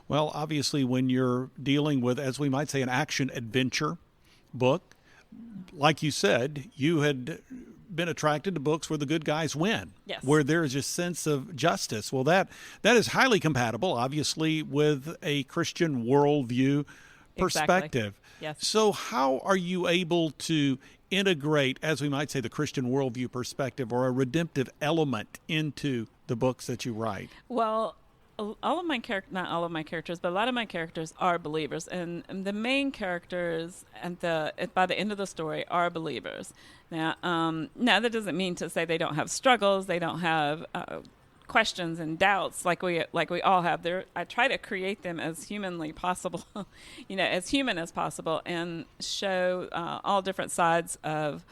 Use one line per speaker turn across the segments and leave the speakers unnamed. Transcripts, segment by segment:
Well, obviously, when you're dealing with, as we might say, an action adventure book, like you said, you had been attracted to books where the good guys win,
Yes.
where there is a sense of justice. Well, that is highly compatible, obviously, with a Christian worldview perspective.
Exactly. Yes.
So how are you able to integrate, as we might say, the Christian worldview perspective or a redemptive element into the books that you write?
Well, all of my not all of my characters, but a lot of my characters are believers, and the main characters by the end of the story are believers. Now, that doesn't mean to say they don't have struggles, they don't have questions and doubts like we all have. I try to create them as humanly possible, as human as possible, and show all different sides of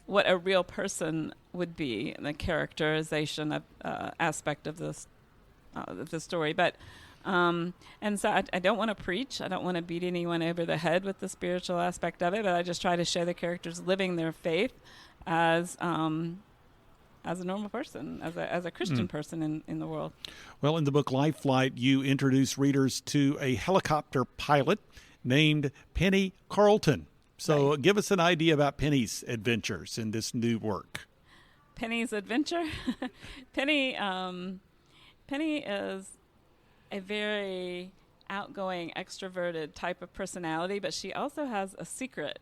what a real person would be, the characterization of aspect of this. The story, but and so I don't want to preach. I don't want to beat anyone over the head with the spiritual aspect of it, but I just try to show the characters living their faith as a normal person, as a Christian person in the world.
Well, in the book Life Flight, you introduce readers to a helicopter pilot named Penny Carlton. So
Right.
Give us an idea about Penny's adventures in this new work.
Penny's adventure. Penny is a very outgoing, extroverted type of personality, but she also has a secret,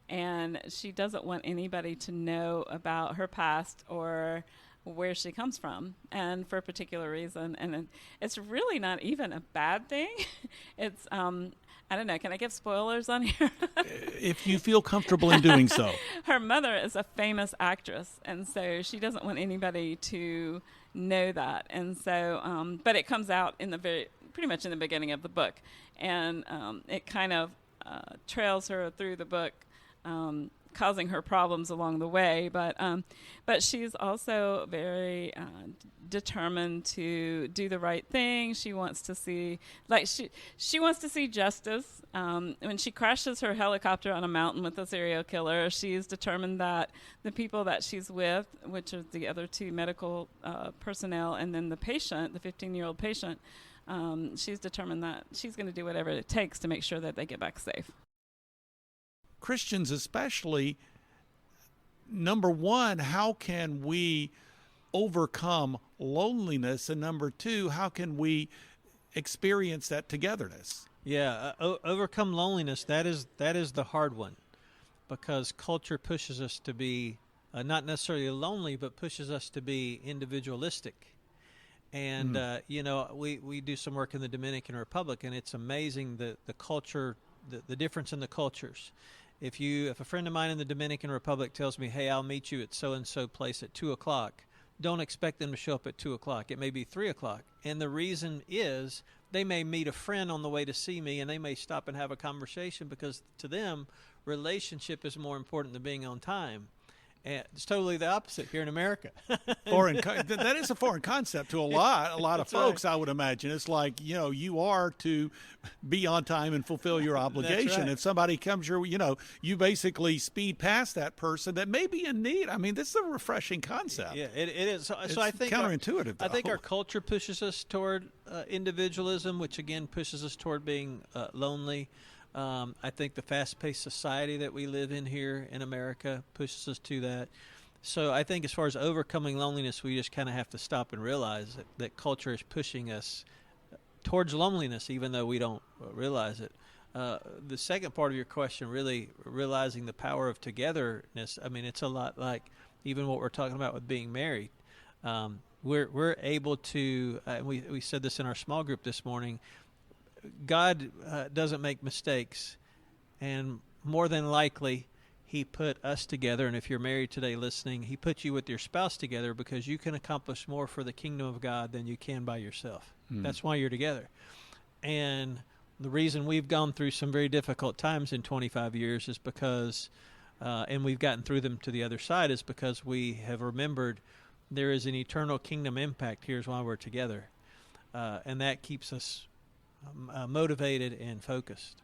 and she doesn't want anybody to know about her past or where she comes from, and for a particular reason. And it's really not even a bad thing. It's I don't know. Can I give spoilers on here?
If you feel comfortable in doing so.
Her mother is a famous actress, and so she doesn't want anybody to know that. And so, but it comes out pretty much in the beginning of the book, and it kind of trails her through the book, causing her problems along the way. But she's also very determined to do the right thing. She wants to see, she wants to see justice. When she crashes her helicopter on a mountain with a serial killer, she's determined that the people that she's with, which are the other two medical personnel, and then the patient, the 15-year-old patient, she's determined that she's going to do whatever it takes to make sure that they get back safe.
Christians especially, number one, how can we overcome loneliness? And number two, how can we experience that togetherness?
Yeah, overcome loneliness, that is the hard one, because culture pushes us to be not necessarily lonely, but pushes us to be individualistic. And, we do some work in the Dominican Republic, and it's amazing the culture, the difference in the cultures. If a friend of mine in the Dominican Republic tells me, hey, I'll meet you at so-and-so place at 2 o'clock, don't expect them to show up at 2 o'clock. It may be 3 o'clock. And the reason is they may meet a friend on the way to see me, and they may stop and have a conversation, because to them, relationship is more important than being on time. And it's totally the opposite here in America.
That is a foreign concept to a lot of
That's
folks,
right.
I would imagine. It's like, you are to be on time and fulfill your obligation.
That's right.
If somebody comes you basically speed past that person that may be in need. I mean, this is a refreshing concept.
Yeah, it is. So
It's
I think
counterintuitive,
I think
though.
our culture pushes us toward individualism, which again pushes us toward being lonely. I think the fast-paced society that we live in here in America pushes us to that. So I think as far as overcoming loneliness, we just kind of have to stop and realize that culture is pushing us towards loneliness, even though we don't realize it. The second part of your question, really realizing the power of togetherness, I mean, it's a lot like even what we're talking about with being married. We're able to, we said this in our small group this morning, God doesn't make mistakes, and more than likely, He put us together. And if you're married today listening, He put you with your spouse together because you can accomplish more for the kingdom of God than you can by yourself. That's why you're together. And the reason we've gone through some very difficult times in 25 years is because, and we've gotten through them to the other side, is because we have remembered there is an eternal kingdom impact. Here's why we're together. And that keeps us motivated and focused.